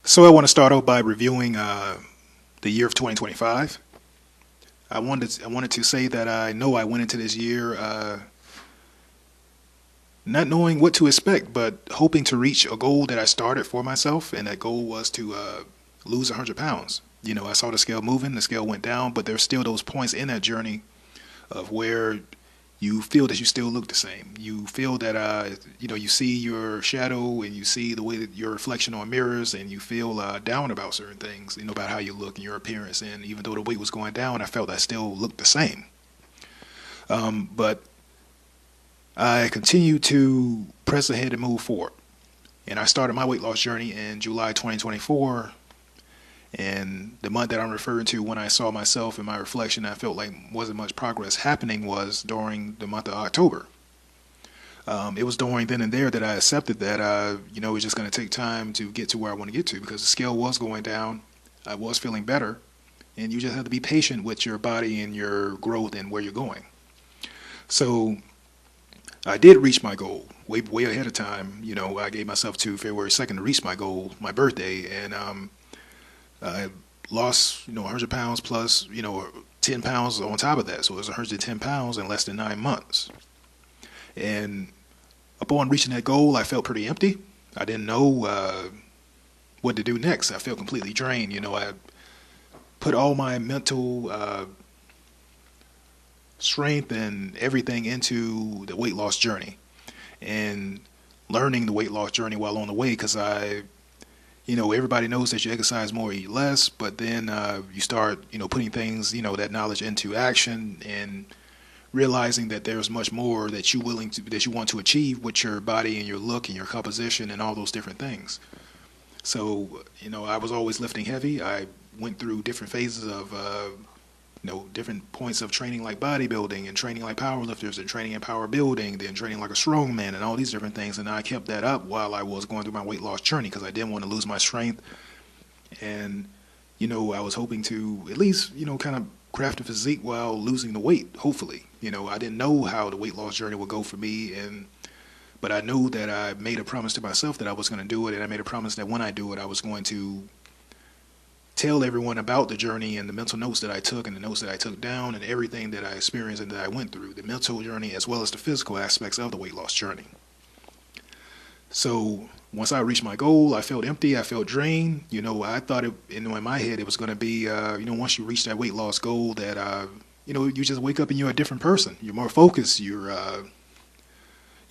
So I want to start out by reviewing the year of 2025. I wanted to say that I know I went into this year not knowing what to expect, but hoping to reach a goal that I started for myself, and that goal was to lose 100 pounds. I saw the scale moving, the scale went down, but there's still those points in that journey of where you feel that you still look the same. You feel that you see your shadow and you see the way that your reflection on mirrors, and you feel down about certain things, about how you look and your appearance. And even though the weight was going down, I felt I still looked the same. But I continued to press ahead and move forward. And I started my weight loss journey in July 2024. And the month that I'm referring to when I saw myself in my reflection, I felt like wasn't much progress happening was during the month of October. It was during then and there that I accepted that, it's just going to take time to get to where I want to get to, because the scale was going down. I was feeling better. And you just have to be patient with your body and your growth and where you're going. So I did reach my goal way ahead of time. I gave myself to February 2nd to reach my goal, my birthday. And I lost, 100 pounds plus, 10 pounds on top of that. So it was 110 pounds in less than 9 months. And upon reaching that goal, I felt pretty empty. I didn't know what to do next. I felt completely drained. I put all my mental strength and everything into the weight loss journey and learning the weight loss journey while on the way, because everybody knows that you exercise more, eat less, but then you start, putting things, that knowledge into action, and realizing that there's much more that you want to achieve with your body and your look and your composition and all those different things. So, I was always lifting heavy. I went through different phases of, different points of training like bodybuilding and training like powerlifters and training in power building, then training like a strongman and all these different things. And I kept that up while I was going through my weight loss journey, because I didn't want to lose my strength. And, I was hoping to at least, kind of craft a physique while losing the weight, hopefully. I didn't know how the weight loss journey would go for me, but I knew that I made a promise to myself that I was going to do it, and I made a promise that when I do it, I was going to tell everyone about the journey and the mental notes that I took and the notes that I took down and everything that I experienced and that I went through, the mental journey as well as the physical aspects of the weight loss journey. So once I reached my goal, I felt empty, I felt drained. I thought in my head it was going to be, once you reach that weight loss goal that, you just wake up and you're a different person. You're more focused, you're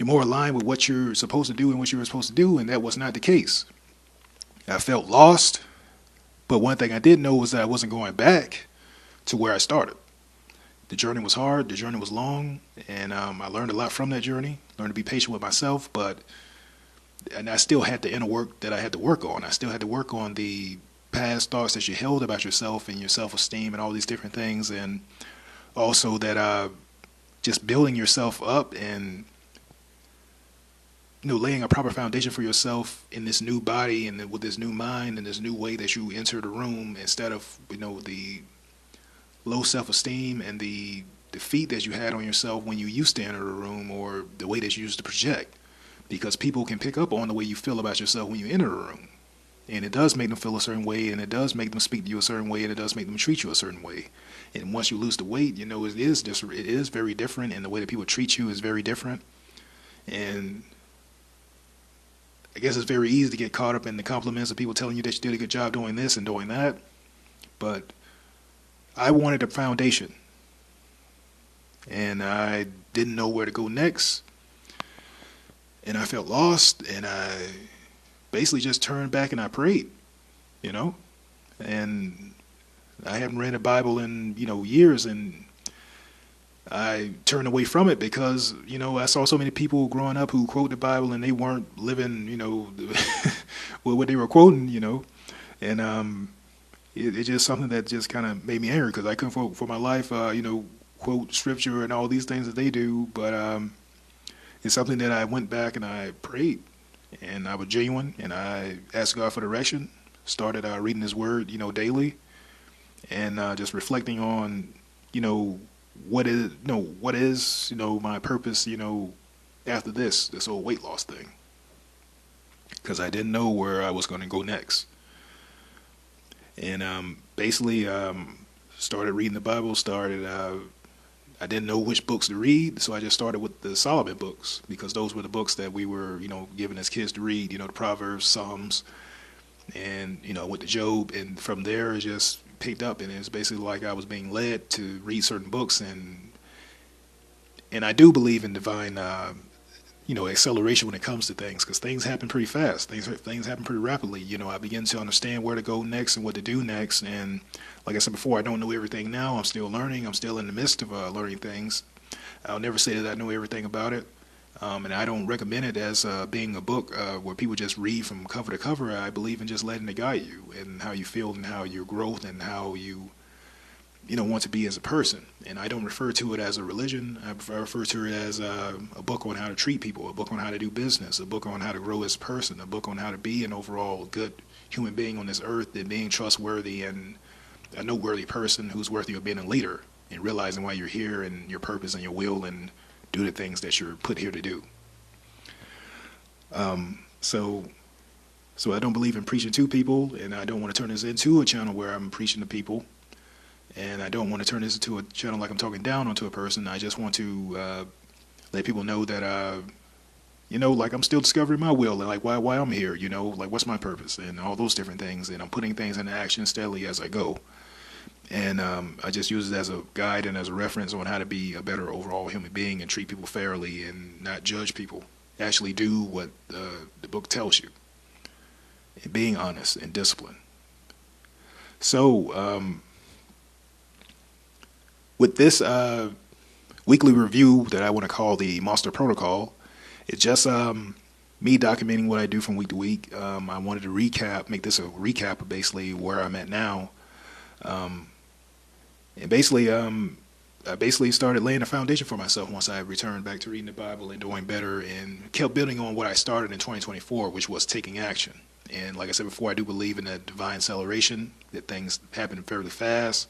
more aligned with what you're supposed to do and what you were supposed to do, and that was not the case. I felt lost. But one thing I did know was that I wasn't going back to where I started. The journey was hard, the journey was long, and I learned a lot from that journey. Learned to be patient with myself, and I still had the inner work that I had to work on. I still had to work on the past thoughts that you held about yourself and your self-esteem and all these different things, and also that just building yourself up and laying a proper foundation for yourself in this new body and with this new mind and this new way that you enter the room, instead of, the low self-esteem and the defeat that you had on yourself when you used to enter the room, or the way that you used to project. Because people can pick up on the way you feel about yourself when you enter a room. And it does make them feel a certain way, and it does make them speak to you a certain way, and it does make them treat you a certain way. And once you lose the weight, it is very different, and the way that people treat you is very different. And I guess it's very easy to get caught up in the compliments of people telling you that you did a good job doing this and doing that. But I wanted a foundation, and I didn't know where to go next. And I felt lost, and I basically just turned back and I prayed, and I haven't read the Bible in, years, and I turned away from it because, I saw so many people growing up who quote the Bible and they weren't living, what they were quoting, and it's just something that just kind of made me angry, because I couldn't for my life, quote scripture and all these things that they do, but it's something that I went back and I prayed, and I was genuine, and I asked God for direction, started reading His Word, daily, and just reflecting on, what is my purpose, after this whole weight loss thing, because I didn't know where I was going to go next. And basically started reading the Bible. I didn't know which books to read, so I just started with the Solomon books because those were the books that we were, given as kids to read. The Proverbs, Psalms, and I went to Job, and from there it just picked up, and it's basically like I was being led to read certain books, and I do believe in divine, acceleration when it comes to things, because things happen pretty fast. Things happen pretty rapidly. I begin to understand where to go next and what to do next, and like I said before, I don't know everything now. I'm still learning. I'm still in the midst of learning things. I'll never say that I know everything about it. And I don't recommend it as being a book where people just read from cover to cover. I believe in just letting it guide you and how you feel and how your growth and how you want to be as a person. And I don't refer to it as a religion. I refer to it as a book on how to treat people, a book on how to do business, a book on how to grow as a person, a book on how to be an overall good human being on this earth, and being trustworthy and a noteworthy person who's worthy of being a leader, and realizing why you're here and your purpose and your will, and do the things that you're put here to do. So I don't believe in preaching to people, and I don't want to turn this into a channel where I'm preaching to people, and I don't want to turn this into a channel like I'm talking down onto a person. I just want to let people know that like I'm still discovering my will, and like why I'm here, like what's my purpose, and all those different things, and I'm putting things into action steadily as I go. And I just use it as a guide and as a reference on how to be a better overall human being and treat people fairly and not judge people. Actually do what the book tells you, and being honest and disciplined. So with this weekly review that I want to call the Monster Protocol, it's just me documenting what I do from week to week. I wanted to make this a recap of basically where I'm at now. And basically, I basically started laying a foundation for myself once I returned back to reading the Bible and doing better, and kept building on what I started in 2024, which was taking action. And like I said before, I do believe in that divine acceleration, that things happen fairly fast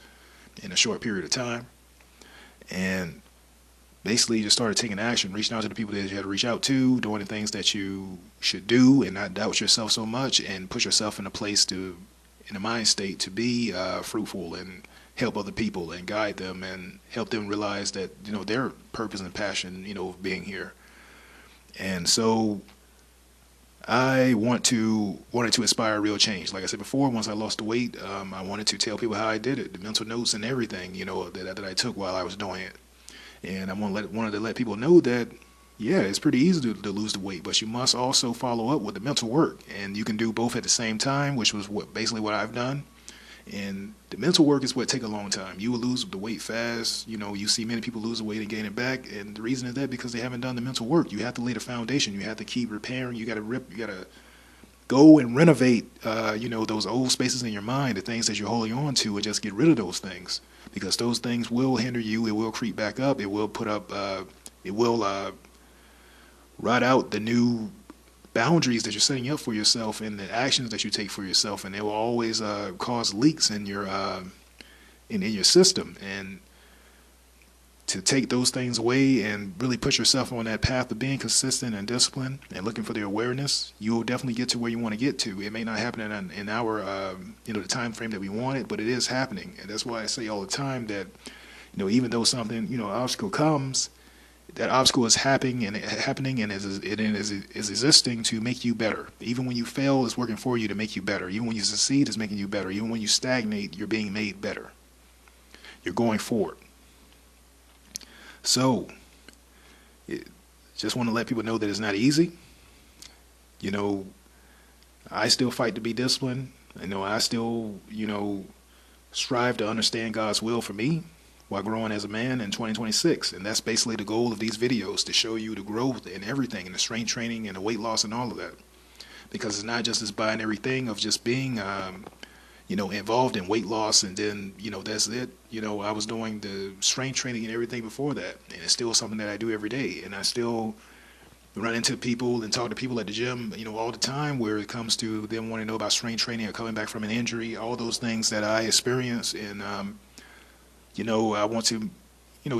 in a short period of time. And basically just started taking action, reaching out to the people that you had to reach out to, doing the things that you should do and not doubt yourself so much, and put yourself in a place in a mind state to be fruitful and help other people and guide them and help them realize that, their purpose and passion, of being here. And so I wanted to inspire real change. Like I said before, once I lost the weight, I wanted to tell people how I did it, the mental notes and everything, that I took while I was doing it. And I wanted to let people know that, yeah, it's pretty easy to lose the weight, but you must also follow up with the mental work. And you can do both at the same time, which was basically what I've done. And the mental work is what take a long time. You will lose the weight fast. You see many people lose the weight and gain it back. And the reason is that because they haven't done the mental work. You have to lay the foundation. You have to keep repairing. You got to go and renovate, those old spaces in your mind, the things that you're holding on to, and just get rid of those things, because those things will hinder you. It will creep back up. It will rot out the new boundaries that you're setting up for yourself and the actions that you take for yourself, and it will always cause leaks in your in your system. And to take those things away and really put yourself on that path of being consistent and disciplined and looking for the awareness, you will definitely get to where you want to get to. It may not happen in our the time frame that we want it, but it is happening. And that's why I say all the time that even though something obstacle comes, that obstacle is happening and is existing to make you better. Even when you fail, it's working for you to make you better. Even when you succeed, it's making you better. Even when you stagnate, you're being made better. You're going forward. So, just want to let people know that it's not easy. I still fight to be disciplined. I still, strive to understand God's will for me while growing as a man in 2026. And that's basically the goal of these videos, to show you the growth in everything, and the strength training and the weight loss and all of that. Because it's not just this binary thing of just being, involved in weight loss and then, that's it. I was doing the strength training and everything before that. And it's still something that I do every day. And I still run into people and talk to people at the gym, all the time, where it comes to them wanting to know about strength training or coming back from an injury, all those things that I experience. And, I want to,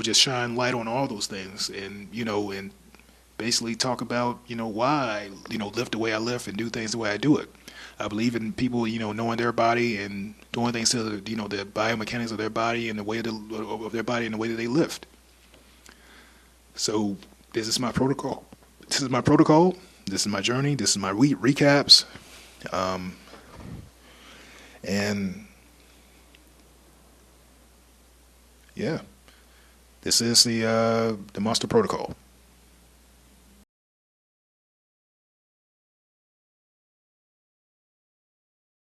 just shine light on all those things and, and basically talk about, why I, lift the way I lift and do things the way I do it. I believe in people, knowing their body and doing things to the biomechanics of their body and the way of their body and the way that they lift. So this is my protocol. This is my protocol. This is my journey. This is my recaps. And yeah, this is the Monster Protocol.